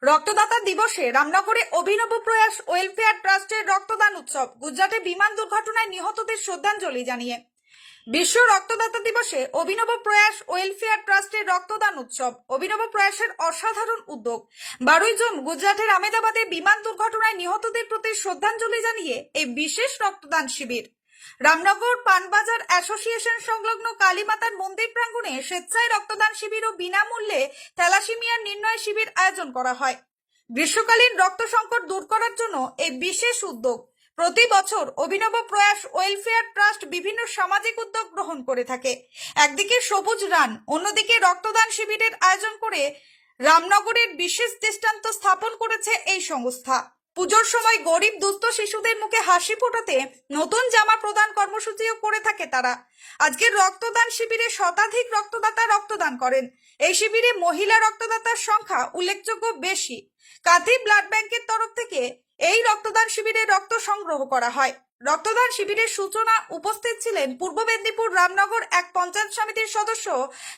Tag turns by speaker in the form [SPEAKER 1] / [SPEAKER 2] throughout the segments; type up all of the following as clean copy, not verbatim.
[SPEAKER 1] রক্তদাতা দিবসে রামনগরে অভিনব প্রয়াস ওয়েলফেয়ার ট্রাস্টের রক্তদান উৎসব। গুজরাটে বিমান দুর্ঘটনায় নিহতদের শ্রদ্ধাঞ্জলি জানিয়ে বিশ্ব রক্তদাতা দিবসে অভিনব প্রয়াস ওয়েলফেয়ার ট্রাস্টের রক্তদান উৎসব। অভিনব প্রয়াসের অসাধারণ উদ্যোগ। 12 জুন গুজরাটের আহমেদাবাদে বিমান দুর্ঘটনায় নিহতদের প্রতি শ্রদ্ধাঞ্জলি জানিয়ে এই বিশেষ রক্তদান শিবির রামনগর পানবাজার অ্যাসোসিয়েশন সংলগ্ন কালীমাতার মন্দির প্রাঙ্গণে স্বেচ্ছায় রক্তদান শিবির ও বিনামূল্যে থ্যালাসেমিয়ার নির্ণয় শিবির আয়োজন করা হয়। গ্রীষ্মকালীন রক্ত সংকট দূর করার জন্য এই বিশেষ উদ্যোগ। প্রতি বছর অভিনব প্রয়াস ওয়েলফেয়ার ট্রাস্ট বিভিন্ন সামাজিক উদ্যোগ গ্রহণ করে থাকে। একদিকে সবুজ রান, অন্যদিকে রক্তদান শিবিরের আয়োজন করে রামনগরের বিশেষ দৃষ্টান্ত স্থাপন করেছে এই সংস্থা। পুজোর সময় গরিব দুস্থ শিশুদের মুখে হাসি ফোটাতে নতুন জামা প্রদান কর্মসূচিও করে থাকে তারা। আজকের রক্তদান শিবিরে শতাধিক রক্তদাতা রক্তদান করেন। এই শিবিরে মহিলা রক্তদাতার সংখ্যা উল্লেখযোগ্য বেশি। কাঁথি ব্লাড ব্যাংকের তরফ থেকে এই রক্তদান শিবিরে রক্ত সংগ্রহ করা হয়। রক্তদান শিবিরের সূচনা উপস্থিত ছিলেন পূর্ব মেদিনীপুর রামনগর এক পঞ্চায়েত সমিতির সদস্য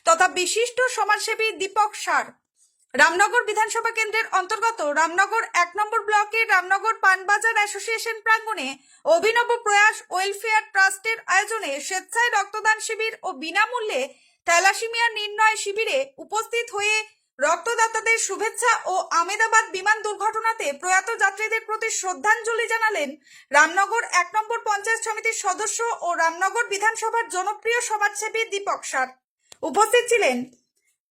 [SPEAKER 1] তথা বিশিষ্ট সমাজসেবী দীপক সার। রামনগর বিধানসভা কেন্দ্রের অন্তর্গত রামনগর 1 নম্বর ব্লকের রামনগর পানবাজার অ্যাসোসিয়েশন প্রাঙ্গণে অভিনব প্রয়াস ওয়েলফেয়ার ট্রাস্টের আয়োজনে স্বেচ্ছায় রক্তদান শিবির ও বিনামূল্যে থ্যালাসেমিয়া নির্ণয় শিবিরে উপস্থিত হয়ে রক্তদাতাদের শুভেচ্ছা ও আহমেদাবাদ বিমান দুর্ঘটনাতে প্রয়াত যাত্রীদের প্রতি শ্রদ্ধাঞ্জলি জানালেন রামনগর 1 নম্বর পঞ্চায়েত সমিতির সদস্য ও রামনগর বিধানসভার জনপ্রিয় সমাজসেবী দীপক সার। উপস্থিত ছিলেন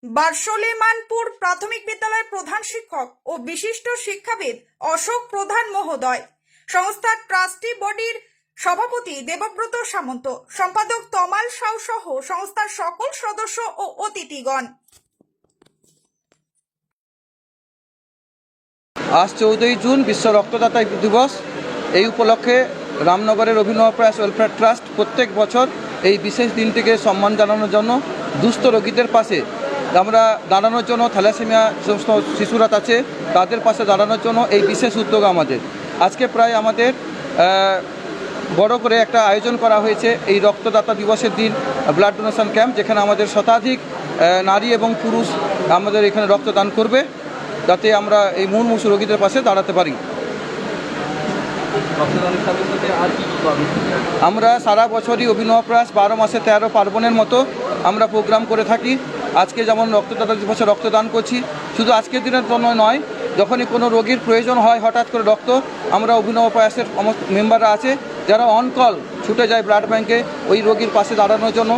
[SPEAKER 1] বারসলেমানপুর প্রাথমিক বিদ্যালয়ের প্রধান শিক্ষক ও বিশিষ্ট শিক্ষাবিদ অশোক প্রধান মহোদয়, সংস্থার ট্রাস্টি বডির সভাপতি দেবব্রত সামন্ত, সম্পাদক তমাল সাউ সহ সংস্থার সকল সদস্য ও অতিথিগণ।
[SPEAKER 2] আজ 14 জুন বিশ্ব রক্তদাতা দিবস। এই উপলক্ষে রামনগরের অভিনব প্রয়াস ওয়েলফেয়ার ট্রাস্ট প্রত্যেক বছর এই বিশেষ দিনটিকে সম্মান জানানোর জন্য দুস্থ রোগীদের পাশে আমরা দাঁড়ানোর জন্য, থ্যালাসেমিয়া সমস্ত শিশুরা আছে তাদের পাশে দাঁড়ানোর জন্য এই বিশেষ উদ্যোগ আমাদের। আজকে প্রায় আমাদের বড় করে একটা আয়োজন করা হয়েছে এই রক্তদাতা দিবসের দিন, ব্লাড ডোনেশন ক্যাম্প, যেখানে আমাদের শতাধিক নারী এবং পুরুষ আমাদের এখানে রক্তদান করবে, যাতে আমরা এই মুমূর্ষু রোগীদের পাশে দাঁড়াতে পারি। আমরা সারা বছরই অভিনব প্রয়াস 12 মাসে 13 পার্বণের মতো আমরা প্রোগ্রাম করে থাকি। আজকে যেমন রক্তদাতা দিবসে রক্তদান করছি, শুধু আজকের দিনের জন্য নয়, যখনই কোনো রোগীর প্রয়োজন হয় হঠাৎ করে রক্ত, আমরা অভিনব প্রয়াসের মেম্বাররা আছে যারা অন কল ছুটে যায় ব্লাড ব্যাংকে ওই রোগীর পাশে দাঁড়ানোর জন্য।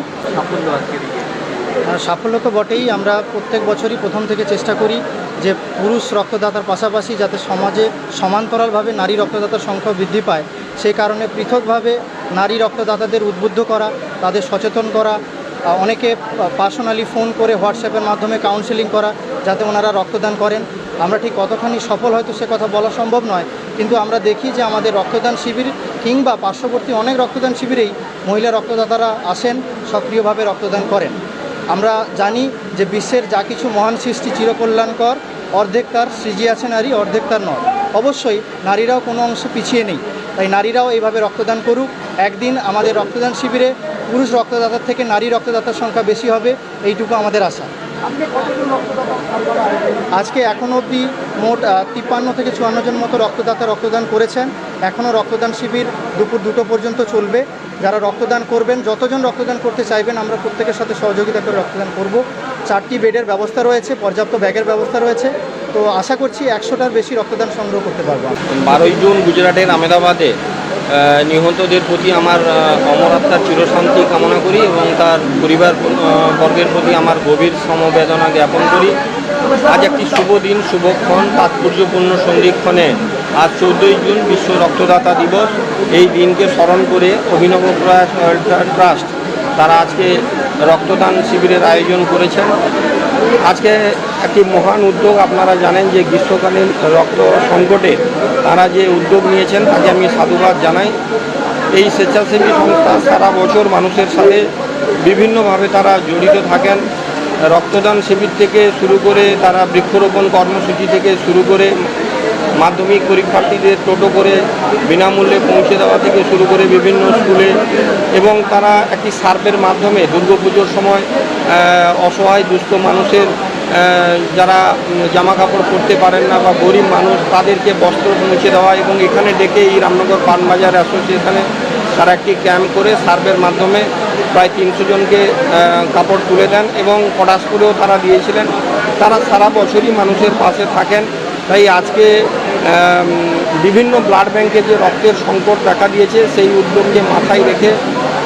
[SPEAKER 3] সাফল্য তো বটেই। আমরা প্রত্যেক বছরই প্রথম থেকে চেষ্টা করি যে পুরুষ রক্তদাতার পাশাপাশি যাতে সমাজে সমান্তরালভাবে নারী রক্তদাতার সংখ্যা বৃদ্ধি পায়, সেই কারণে পৃথকভাবে নারী রক্তদাতাদের উদ্বুদ্ধ করা, তাদের সচেতন করা, অনেকে পার্সোনালি ফোন করে হোয়াটসঅ্যাপের মাধ্যমে কাউন্সেলিং করা যাতে ওনারা রক্তদান করেন। আমরা ঠিক কতখানি সফল হয়তো সে কথা বলা সম্ভব নয়, কিন্তু আমরা দেখি যে আমাদের রক্তদান শিবির কিংবা পার্শ্ববর্তী অনেক রক্তদান শিবিরেই মহিলা রক্তদাতারা আসেন, সক্রিয়ভাবে রক্তদান করেন। আমরা জানি যে বিশ্বের যা কিছু মহান সৃষ্টি চিরকল্যাণকর, অর্ধেক তার সৃজি আছে নারী, অর্ধেক তার নর। অবশ্যই নারীরাও কোনো অংশে পিছিয়ে নেই, তাই নারীরাও এইভাবে রক্তদান করুক। একদিন আমাদের রক্তদান শিবিরে পুরুষ রক্তদাতার থেকে নারী রক্তদাতার সংখ্যা বেশি হবে, এইটুকু আমাদের আশা। আজকে এখনও অবধি মোট 53 থেকে 54 জন মতো রক্তদাতা রক্তদান করেছেন। এখনও রক্তদান শিবির দুপুর 2টো পর্যন্ত চলবে। যারা রক্তদান করবেন, যতজন রক্তদান করতে চাইবেন, আমরা প্রত্যেকের সাথে সহযোগিতা করে রক্তদান করব। 4টি বেডের ব্যবস্থা রয়েছে, পর্যাপ্ত ব্যাগের ব্যবস্থা রয়েছে, তো আশা করছি 100টার বেশি রক্তদান সংগ্রহ করতে পারবো।
[SPEAKER 4] 12 জুন গুজরাটের আহমেদাবাদে নিহতদের প্রতি আমার অমর আত্মার চিরশান্তি কামনা করি এবং তার পরিবার বর্গের প্রতি আমার গভীর সমবেদনা জ্ঞাপন করি। আজ একটি শুভ দিন, শুভক্ষণ, তাৎপর্যপূর্ণ সন্ধিক্ষণে আজ 14 জুন বিশ্ব রক্তদাতা দিবস। এই দিনকে স্মরণ করে অভিনব প্রয়াস ওয়েলফেয়ার ট্রাস্ট তারা আজকে রক্তদান শিবিরের আয়োজন করেছেন। আজকে একটি মহান উদ্যোগ। আপনারা জানেন যে গ্রীষ্মকালীন রক্ত সংকটে তারা যে উদ্যোগ নিয়েছেন তাকে আমি সাধুবাদ জানাই। এই স্বেচ্ছাসেবী সংস্থা সারা বছর মানুষের সাথে বিভিন্নভাবে তারা জড়িত থাকেন। রক্তদান শিবির থেকে শুরু করে তারা বৃক্ষরোপণ কর্মসূচি থেকে শুরু করে মাধ্যমিক পরীক্ষার্থীদের টোটো করে বিনামূল্যে পৌঁছে দেওয়া থেকে শুরু করে বিভিন্ন স্কুলে, এবং তারা একটি সার্ভের মাধ্যমে দুর্গাপুজোর সময় অসহায় দুস্থ মানুষের যারা জামা কাপড় পরতে পারেন না বা গরিব মানুষ তাদেরকে বস্ত্র পৌঁছে দেওয়া, এবং এখানে ডেকে এই রামনগর পানবাজার অ্যাসোসিয়েশনে তারা একটি ক্যাম্প করে সার্ভের মাধ্যমে প্রায় 300 জনকে কাপড় তুলে দেন এবং পটাশ করেও তারা দিয়েছিলেন। তারা সারা বছরই মানুষের পাশে থাকেন। তাই আজকে বিভিন্ন ব্লাড ব্যাংকে যে রক্তের সংকট দেখা দিয়েছে সেই উদ্যোগকে মাথায় রেখে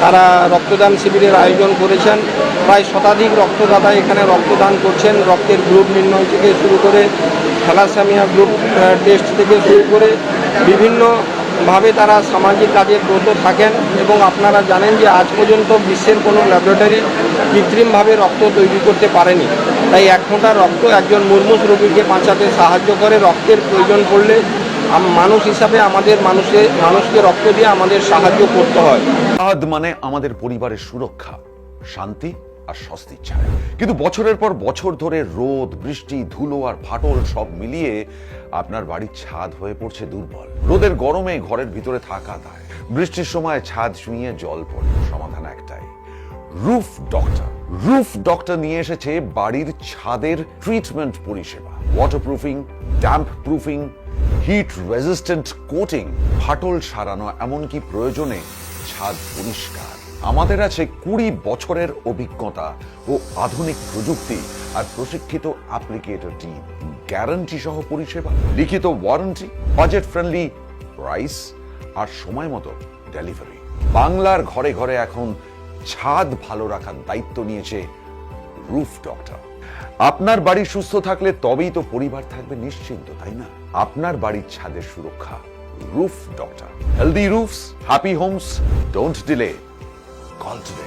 [SPEAKER 4] তারা রক্তদান শিবিরের আয়োজন করেছেন। প্রায় শতাধিক রক্তদাতা এখানে রক্তদান করছেন। রক্তের গ্রুপ নির্ণয় থেকে শুরু করে থ্যালাসেমিয়া গ্রুপ টেস্ট থেকে শুরু করে বিভিন্নভাবে তারা সামাজিক কাজে ব্রত থাকেন। এবং আপনারা জানেন যে আজ পর্যন্ত বিশ্বের কোনো ল্যাবরেটরি কৃত্রিমভাবে রক্ত তৈরি করতে পারেনি। তাই 1 ফোঁটা রক্ত একজন মুমূর্ষু রোগীকে বাঁচাতে সাহায্য করে। রক্তের প্রয়োজন পড়লে মানুষ হিসাবে আমাদের মানুষকে রক্ত দিয়ে আমাদের সাহায্য করতে হয়।
[SPEAKER 5] চাঁদ মানে আমাদের পরিবারের সুরক্ষা, শান্তি আর স্বস্তির ছায়া। কিন্তু বছরের পর বছর ধরে রোদ, বৃষ্টি, ধুলো আর ফাটল সব মিলিয়ে আপনার বাড়ির ছাদ হয়ে পড়ছে দুর্বল। রোদের গরমে ঘরের ভিতরে থাকা দায়, বৃষ্টির সময় ছাদ ছুঁয়ে জল পড়ে। সমাধান একটাই, রুফ ডক্টর। রুফ ডক্টর নিয়ে এসেছে বাড়ির ছাদের ট্রিটমেন্ট পরিষেবা। Waterproofing, damp proofing, hit resistant coating, ফাটল সারানো, এমনকি প্রয়োজনে ছাদ পরিষ্কার। আমাদের আছে 20 বছরের অভিজ্ঞতা ও আধুনিক প্রযুক্তি আর প্রশিক্ষিত অ্যাপ্লিকেটর টিম। গ্যারান্টি সহ পরিষেবা, লিখিত ওয়ারেন্টি, বাজেট ফ্রেন্ডলি প্রাইস আর সময় মতো ডেলিভারি। বাংলার ঘরে ঘরে এখন ছাদ ভালো রাখার দায়িত্ব নিয়েছে রুফ ডক্টর। আপনার বাড়ি সুস্থ থাকলে তবেই তো পরিবার থাকবে নিশ্চিন্ত, তাই না? আপনার বাড়ির ছাদের সুরক্ষা roof doctor. Healthy roofs, happy homes. Don't delay, call today.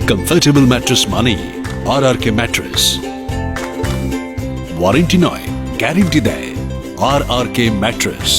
[SPEAKER 6] Comfortable mattress মানেই RRK ম্যাট্রেস। ওয়ারেন্টি নয়, গ্যারেন্টি দেয় RRK ম্যাট্রেস।